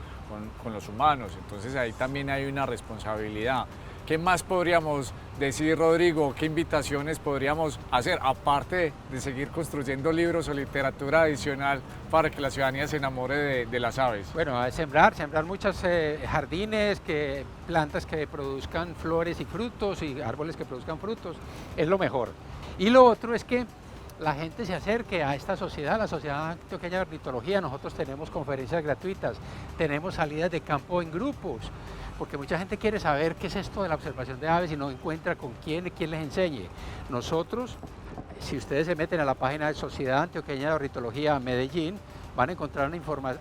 los humanos. Entonces ahí también hay una responsabilidad. ¿Qué más podríamos decir, Rodrigo? ¿Qué invitaciones podríamos hacer, aparte de seguir construyendo libros o literatura adicional para que la ciudadanía se enamore de las aves? Bueno, a sembrar muchos jardines, plantas que produzcan flores y frutos y árboles que produzcan frutos, es lo mejor. Y lo otro es que la gente se acerque a esta sociedad, la Sociedad Antioqueña de Ornitología. Nosotros tenemos conferencias gratuitas, tenemos salidas de campo en grupos, porque mucha gente quiere saber qué es esto de la observación de aves y no encuentra con quién les enseñe. Nosotros, si ustedes se meten a la página de Sociedad Antioqueña de Ornitología Medellín, van a encontrar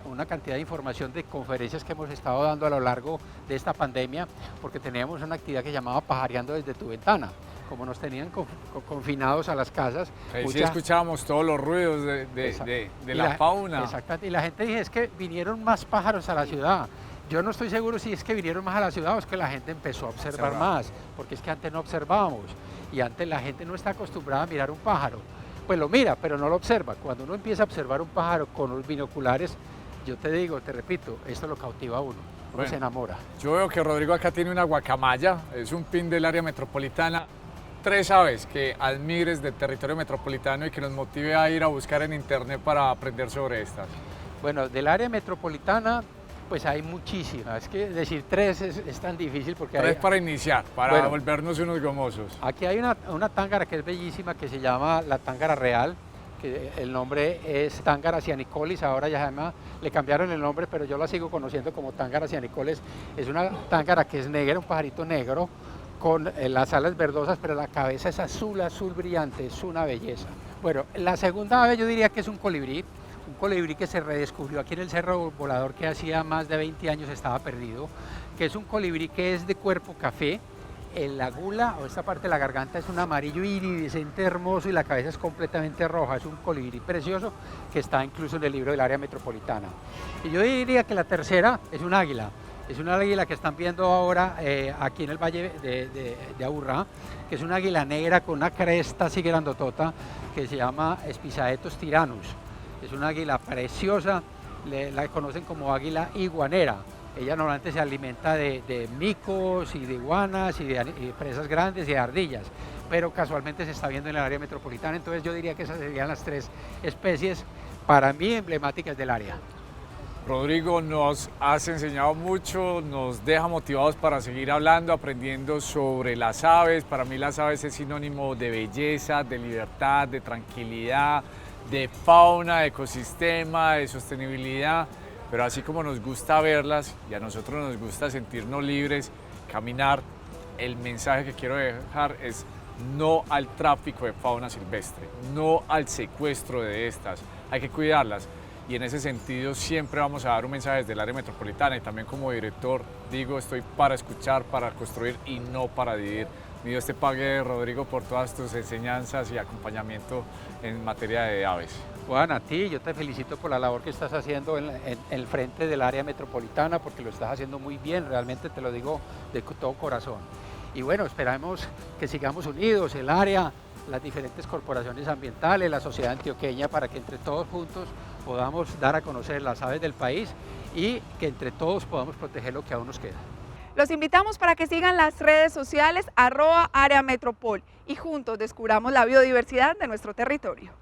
una cantidad de información de conferencias que hemos estado dando a lo largo de esta pandemia, porque teníamos una actividad que llamaba Pajareando desde tu ventana. Como nos tenían confinados a las casas. Ahí sí escuchábamos todos los ruidos de la fauna. Exactamente, y la gente dice, es que vinieron más pájaros a la ciudad. Yo no estoy seguro si es que vinieron más a la ciudad o es que la gente empezó a observar más, porque es que antes no observábamos, y antes la gente no está acostumbrada a mirar un pájaro. Pues lo mira, pero no lo observa. Cuando uno empieza a observar un pájaro con los binoculares, yo te digo, te repito, esto lo cautiva a uno. Uno se enamora. Yo veo que Rodrigo acá tiene una guacamaya, es un pin del área metropolitana. 3 aves que admires del territorio metropolitano y que nos motive a ir a buscar en internet para aprender sobre estas. Bueno, del área metropolitana pues hay muchísimas, es que decir 3 es tan difícil porque 3 para iniciar, para volvernos unos gomosos. Aquí hay una tángara que es bellísima que se llama la tángara real, que el nombre es Tángara cianicolis, ahora ya le cambiaron el nombre, pero yo la sigo conociendo como Tángara cianicolis. Es una tángara que es negra, un pajarito negro, con las alas verdosas, pero la cabeza es azul brillante, es una belleza. Bueno, la segunda ave yo diría que es un colibrí que se redescubrió aquí en el Cerro Volador, que hacía más de 20 años estaba perdido, que es un colibrí que es de cuerpo café, la gula o esta parte de la garganta es un amarillo iridiscente hermoso y la cabeza es completamente roja, es un colibrí precioso que está incluso en el libro del área metropolitana. Y yo diría que la tercera es un águila. Es una águila que están viendo ahora aquí en el Valle de Aburrá, que es una águila negra con una cresta así grandotota que se llama Spizaetos tyrannus. Es una águila preciosa, la conocen como águila iguanera. Ella normalmente se alimenta de micos y de iguanas y de presas grandes y de ardillas, pero casualmente se está viendo en el área metropolitana, entonces yo diría que esas serían las 3 especies para mí emblemáticas del área. Rodrigo, nos has enseñado mucho, nos deja motivados para seguir hablando, aprendiendo sobre las aves. Para mí las aves es sinónimo de belleza, de libertad, de tranquilidad, de fauna, de ecosistema, de sostenibilidad. Pero así como nos gusta verlas y a nosotros nos gusta sentirnos libres, caminar, el mensaje que quiero dejar es no al tráfico de fauna silvestre, no al secuestro de estas. Hay que cuidarlas. Y en ese sentido siempre vamos a dar un mensaje desde el área metropolitana y también como director digo, estoy para escuchar, para construir y no para dividir. Mi Dios te pague, Rodrigo, por todas tus enseñanzas y acompañamiento en materia de aves. Juan, a ti, yo te felicito por la labor que estás haciendo en el frente del área metropolitana porque lo estás haciendo muy bien, realmente te lo digo de todo corazón. Y bueno, esperamos que sigamos unidos, el área las diferentes corporaciones ambientales, la sociedad antioqueña, para que entre todos juntos podamos dar a conocer las aves del país y que entre todos podamos proteger lo que aún nos queda. Los invitamos para que sigan las redes sociales @áreametropol y juntos descubramos la biodiversidad de nuestro territorio.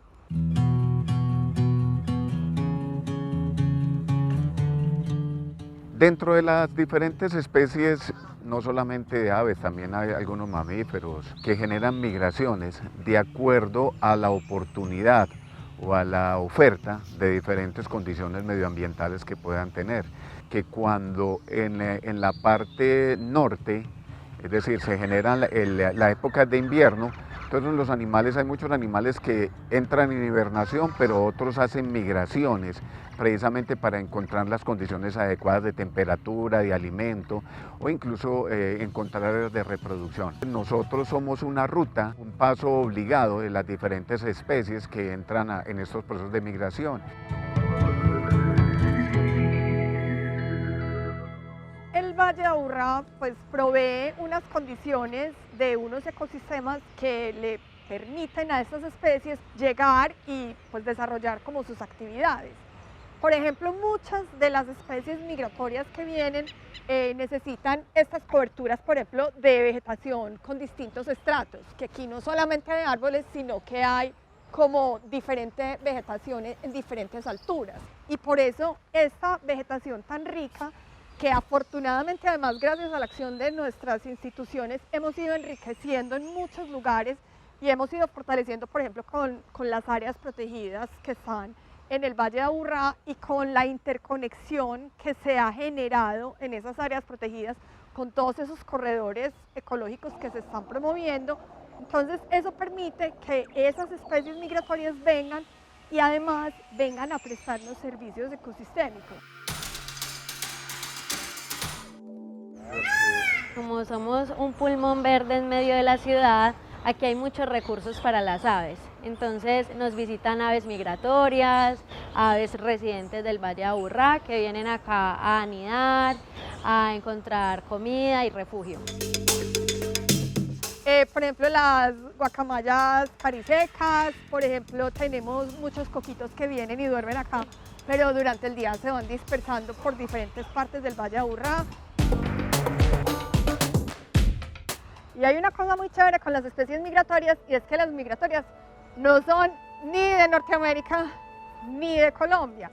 Dentro de las diferentes especies, no solamente de aves, también hay algunos mamíferos que generan migraciones de acuerdo a la oportunidad o a la oferta de diferentes condiciones medioambientales que puedan tener. Que cuando en la parte norte, es decir, se generan la época de invierno, entonces los animales, hay muchos animales que entran en hibernación, pero otros hacen migraciones, precisamente para encontrar las condiciones adecuadas de temperatura, de alimento, o incluso encontrar áreas de reproducción. Nosotros somos una ruta, un paso obligado de las diferentes especies que entran en estos procesos de migración. El Valle de Aburrá pues provee unas condiciones de unos ecosistemas que le permiten a estas especies llegar y pues desarrollar como sus actividades. Por ejemplo, muchas de las especies migratorias que vienen necesitan estas coberturas, por ejemplo, de vegetación con distintos estratos, que aquí no solamente hay árboles, sino que hay como diferente vegetación en diferentes alturas. Y por eso esta vegetación tan rica, que afortunadamente además gracias a la acción de nuestras instituciones hemos ido enriqueciendo en muchos lugares y hemos ido fortaleciendo, por ejemplo, con las áreas protegidas que están en el Valle de Aburrá y con la interconexión que se ha generado en esas áreas protegidas con todos esos corredores ecológicos que se están promoviendo. Entonces eso permite que esas especies migratorias vengan y además vengan a prestarnos servicios ecosistémicos. Como somos un pulmón verde en medio de la ciudad, aquí hay muchos recursos para las aves. Entonces nos visitan aves migratorias, aves residentes del Valle de Aburrá que vienen acá a anidar, a encontrar comida y refugio. Por ejemplo, las guacamayas carisecas, por ejemplo, tenemos muchos coquitos que vienen y duermen acá, pero durante el día se van dispersando por diferentes partes del Valle de Aburrá. Y hay una cosa muy chévere con las especies migratorias, y es que las migratorias no son ni de Norteamérica ni de Colombia,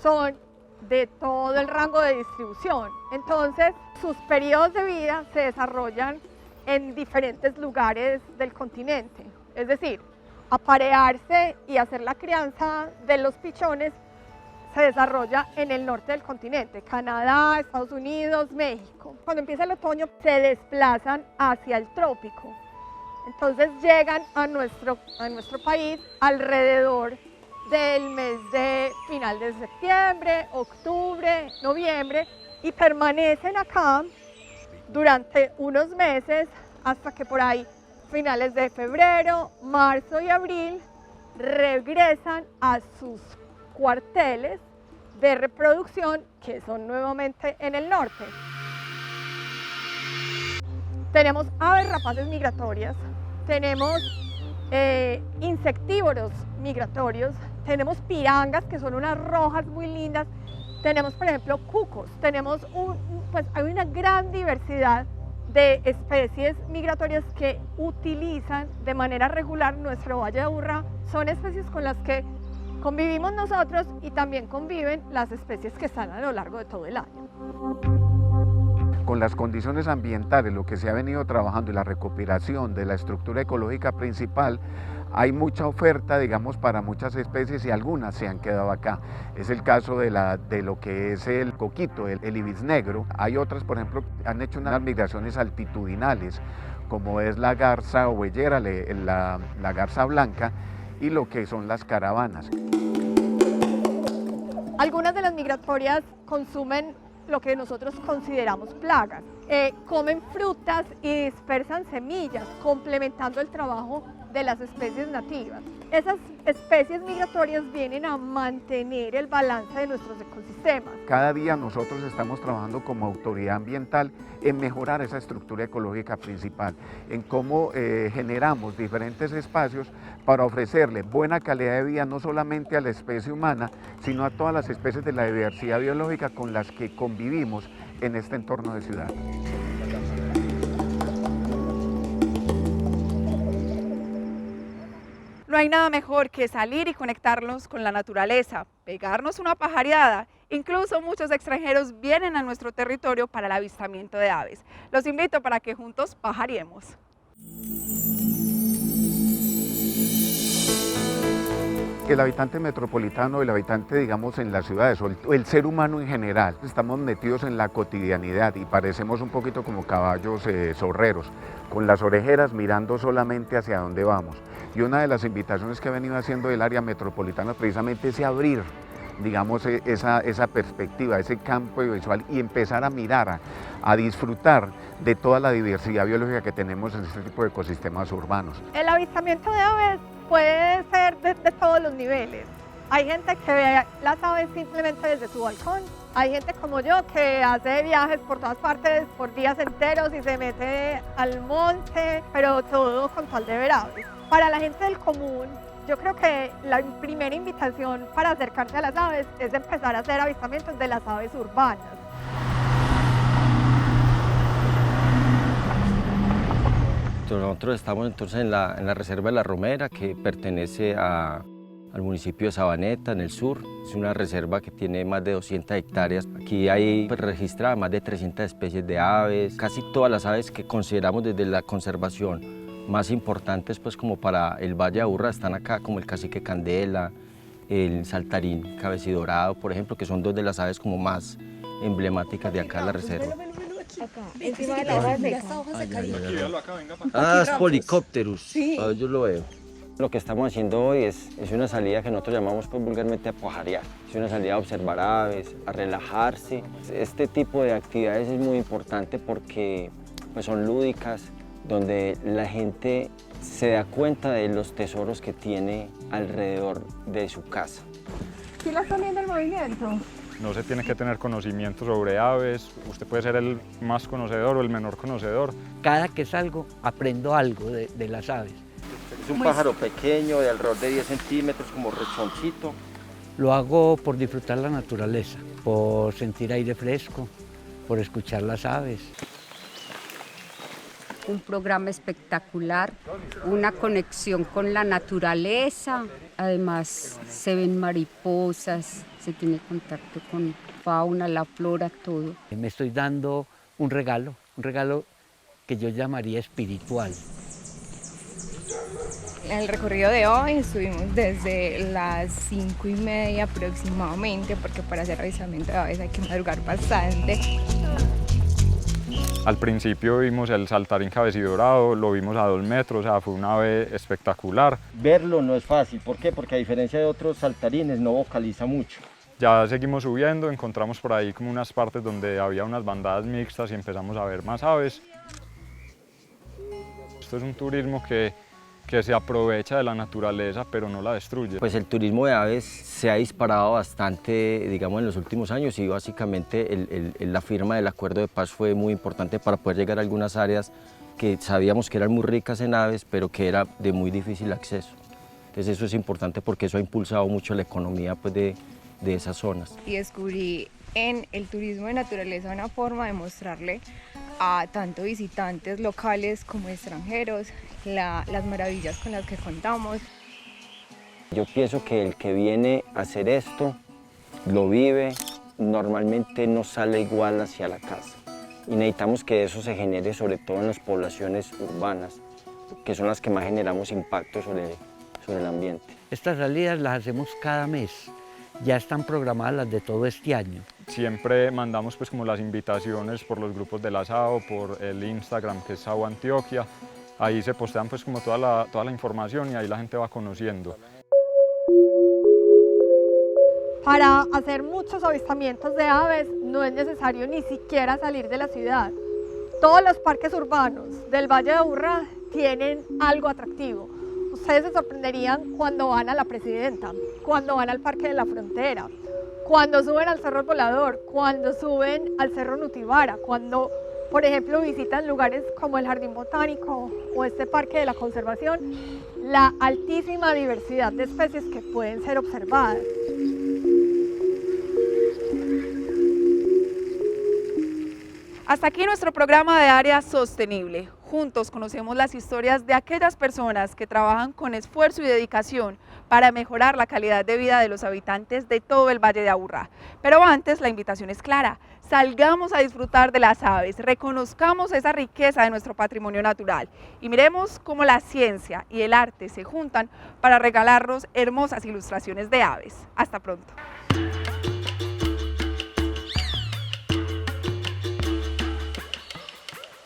son de todo el rango de distribución. Entonces, sus periodos de vida se desarrollan en diferentes lugares del continente. Es decir, aparearse y hacer la crianza de los pichones se desarrolla en el norte del continente, Canadá, Estados Unidos, México. Cuando empieza el otoño se desplazan hacia el trópico. Entonces llegan a nuestro país alrededor del mes de final de septiembre, octubre, noviembre y permanecen acá durante unos meses hasta que por ahí finales de febrero, marzo y abril regresan a sus cuarteles de reproducción que son nuevamente en el norte. Tenemos aves rapaces migratorias, tenemos insectívoros migratorios, tenemos pirangas que son unas rojas muy lindas, tenemos por ejemplo cucos, tenemos hay una gran diversidad de especies migratorias que utilizan de manera regular nuestro Valle de Aburrá. Son especies con las que convivimos nosotros y también conviven las especies que están a lo largo de todo el año. Con las condiciones ambientales, lo que se ha venido trabajando y la recuperación de la estructura ecológica principal, hay mucha oferta, digamos, para muchas especies y algunas se han quedado acá. Es el caso de lo que es el coquito, el ibis negro. Hay otras, por ejemplo, han hecho unas migraciones altitudinales, como es la garza ovellera, la garza blanca, y lo que son las caravanas. Algunas de las migratorias consumen lo que nosotros consideramos plagas. Comen frutas y dispersan semillas, complementando el trabajo de las especies nativas. Esas especies migratorias vienen a mantener el balance de nuestros ecosistemas. Cada día nosotros estamos trabajando como autoridad ambiental en mejorar esa estructura ecológica principal, en cómo generamos diferentes espacios para ofrecerle buena calidad de vida no solamente a la especie humana, sino a todas las especies de la diversidad biológica con las que convivimos en este entorno de ciudad. No hay nada mejor que salir y conectarnos con la naturaleza, pegarnos una pajareada. Incluso muchos extranjeros vienen a nuestro territorio para el avistamiento de aves. Los invito para que juntos pajareemos. El habitante metropolitano, el habitante, digamos, en las ciudades, o el ser humano en general, estamos metidos en la cotidianidad y parecemos un poquito como caballos zorreros, con las orejeras mirando solamente hacia dónde vamos. Y una de las invitaciones que ha venido haciendo el área metropolitana precisamente es abrir, digamos, esa perspectiva, ese campo visual y empezar a mirar, a disfrutar de toda la diversidad biológica que tenemos en este tipo de ecosistemas urbanos. El avistamiento de aves puede ser de todos los niveles. Hay gente que ve las aves simplemente desde su balcón. Hay gente como yo que hace viajes por todas partes por días enteros y se mete al monte, pero todo con tal de ver aves. Para la gente del común, yo creo que la primera invitación para acercarse a las aves es empezar a hacer avistamientos de las aves urbanas. Nosotros estamos entonces en la Reserva de la Romera, que pertenece al municipio de Sabaneta, en el sur. Es una reserva que tiene más de 200 hectáreas. Aquí hay registradas más de 300 especies de aves, casi todas las aves que consideramos desde la conservación más importantes pues como para el Valle de Aburrá están acá, como el cacique candela, el saltarín cabecidorado, por ejemplo, que son dos de las aves como más emblemáticas de acá de la reserva. Acá, encima de la hoja seca. Ah, es Polycopterus. Sí. Yo lo veo. Lo que estamos haciendo hoy es una salida que nosotros llamamos pues, vulgarmente a pajarear. Es una salida a observar aves, a relajarse. Este tipo de actividades es muy importante porque pues, son lúdicas, donde la gente se da cuenta de los tesoros que tiene alrededor de su casa. ¿Sí la están viendo el movimiento? No se tiene que tener conocimiento sobre aves, usted puede ser el más conocedor o el menor conocedor. Cada que salgo aprendo algo de las aves. Es un pájaro pequeño, de alrededor de 10 centímetros, como rechoncito. Lo hago por disfrutar la naturaleza, por sentir aire fresco, por escuchar las aves. Un programa espectacular, una conexión con la naturaleza, además se ven mariposas, se tiene contacto con fauna, la flora, todo. Me estoy dando un regalo que yo llamaría espiritual. En el recorrido de hoy estuvimos desde las 5:30 aproximadamente, porque para hacer avistamiento de aves hay que madrugar bastante. Al principio vimos el saltarín cabecidorado, lo vimos a 2 metros, o sea, fue una ave espectacular. Verlo no es fácil, ¿por qué? Porque a diferencia de otros saltarines no vocaliza mucho. Ya seguimos subiendo, encontramos por ahí como unas partes donde había unas bandadas mixtas y empezamos a ver más aves. Esto es un turismo que se aprovecha de la naturaleza pero no la destruye. Pues el turismo de aves se ha disparado bastante, digamos, en los últimos años y básicamente la firma del acuerdo de paz fue muy importante para poder llegar a algunas áreas que sabíamos que eran muy ricas en aves pero que era de muy difícil acceso. Entonces eso es importante porque eso ha impulsado mucho la economía pues, de esas zonas. Y descubrí en el turismo de naturaleza una forma de mostrarle a tanto visitantes locales como extranjeros las maravillas con las que contamos. Yo pienso que el que viene a hacer esto, lo vive, normalmente no sale igual hacia la casa. Y necesitamos que eso se genere sobre todo en las poblaciones urbanas, que son las que más generamos impacto sobre el ambiente. Estas salidas las hacemos cada mes. Ya están programadas las de todo este año. Siempre mandamos pues como las invitaciones por los grupos de la SAO, por el Instagram que es SAO Antioquia. Ahí se postean pues como toda la información y ahí la gente va conociendo. Para hacer muchos avistamientos de aves no es necesario ni siquiera salir de la ciudad. Todos los parques urbanos del Valle de Aburrá tienen algo atractivo. Ustedes se sorprenderían cuando van a la Presidenta, cuando van al Parque de la Frontera, cuando suben al Cerro Volador, cuando suben al Cerro Nutibara, cuando, por ejemplo, visitan lugares como el Jardín Botánico o este Parque de la Conservación, la altísima diversidad de especies que pueden ser observadas. Hasta aquí nuestro programa de Área Sostenible. Juntos conocemos las historias de aquellas personas que trabajan con esfuerzo y dedicación para mejorar la calidad de vida de los habitantes de todo el Valle de Aburrá. Pero antes, la invitación es clara: salgamos a disfrutar de las aves, reconozcamos esa riqueza de nuestro patrimonio natural y miremos cómo la ciencia y el arte se juntan para regalarnos hermosas ilustraciones de aves. Hasta pronto.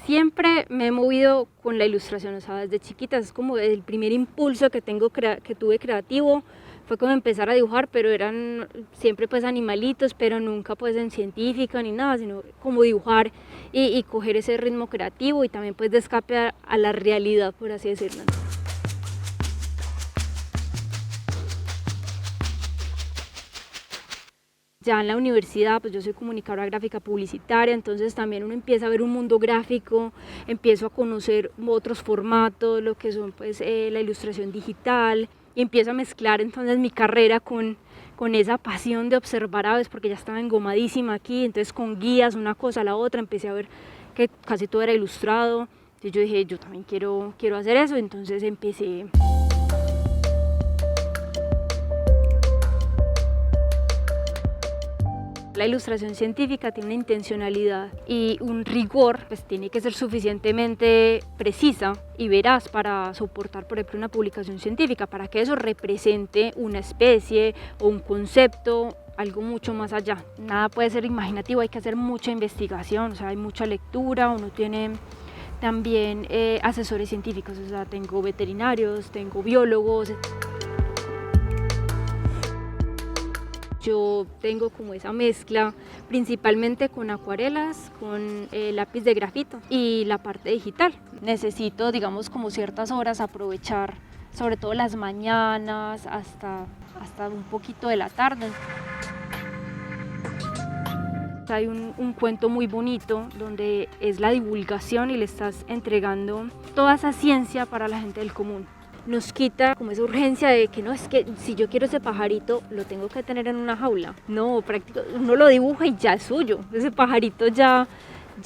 Siempre me he movido con la ilustración, o sea, desde chiquita es como el primer impulso que tuve creativo, fue como empezar a dibujar, pero eran siempre pues animalitos, pero nunca pues en científica ni nada, sino como dibujar y coger ese ritmo creativo y también pues de escape a la realidad, por así decirlo. Ya en la universidad, pues yo soy comunicadora gráfica publicitaria, entonces también uno empieza a ver un mundo gráfico, empiezo a conocer otros formatos, lo que son pues la ilustración digital, y empiezo a mezclar entonces mi carrera con esa pasión de observar aves, porque ya estaba engomadísima aquí, entonces con guías, una cosa a la otra, empecé a ver que casi todo era ilustrado, entonces yo dije, yo también quiero hacer eso, entonces empecé. La ilustración científica tiene una intencionalidad y un rigor, pues tiene que ser suficientemente precisa y veraz para soportar, por ejemplo, una publicación científica, para que eso represente una especie o un concepto, algo mucho más allá. Nada puede ser imaginativo, hay que hacer mucha investigación, o sea, hay mucha lectura, uno tiene también asesores científicos, o sea, tengo veterinarios, tengo biólogos. Yo tengo como esa mezcla principalmente con acuarelas, con lápiz de grafito y la parte digital. Necesito, digamos, como ciertas horas aprovechar, sobre todo las mañanas hasta un poquito de la tarde. Hay un cuento muy bonito donde es la divulgación y le estás entregando toda esa ciencia para la gente del común. Nos quita como esa urgencia de que no, es que si yo quiero ese pajarito lo tengo que tener en una jaula. No, uno lo dibuja y ya es suyo. Ese pajarito ya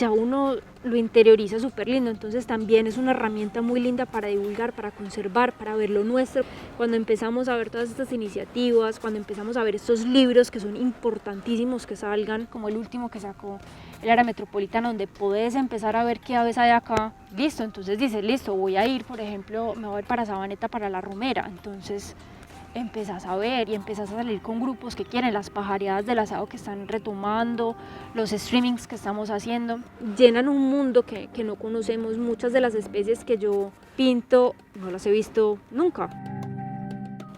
uno lo interioriza súper lindo, entonces también es una herramienta muy linda para divulgar, para conservar, para ver lo nuestro. Cuando empezamos a ver todas estas iniciativas, cuando empezamos a ver estos libros que son importantísimos que salgan, como el último que sacó el área metropolitana, donde podés empezar a ver qué aves hay acá, listo, entonces dices, listo, voy a ir, por ejemplo, me voy a ir para Sabaneta, para La Romera, entonces empezás a ver y empezás a salir con grupos que quieren, las pajareadas del asado que están retomando, los streamings que estamos haciendo, llenan un mundo que no conocemos. Muchas de las especies que yo pinto no las he visto nunca.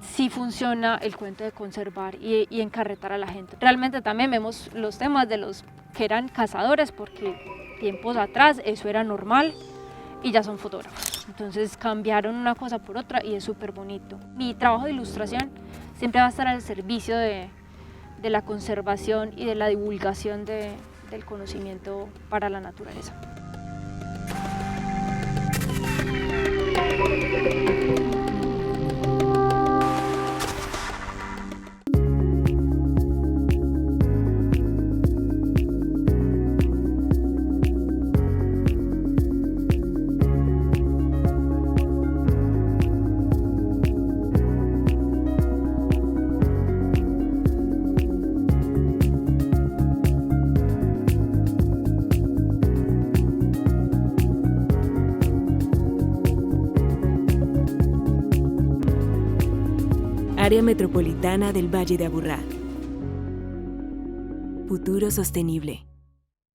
Sí funciona el cuento de conservar y encarretar a la gente. Realmente también vemos los temas de los que eran cazadores, porque tiempos atrás eso era normal y ya son fotógrafos. Entonces cambiaron una cosa por otra y es súper bonito. Mi trabajo de ilustración siempre va a estar al servicio de la conservación y de la divulgación del conocimiento para la naturaleza. Área Metropolitana del Valle de Aburrá. Futuro sostenible.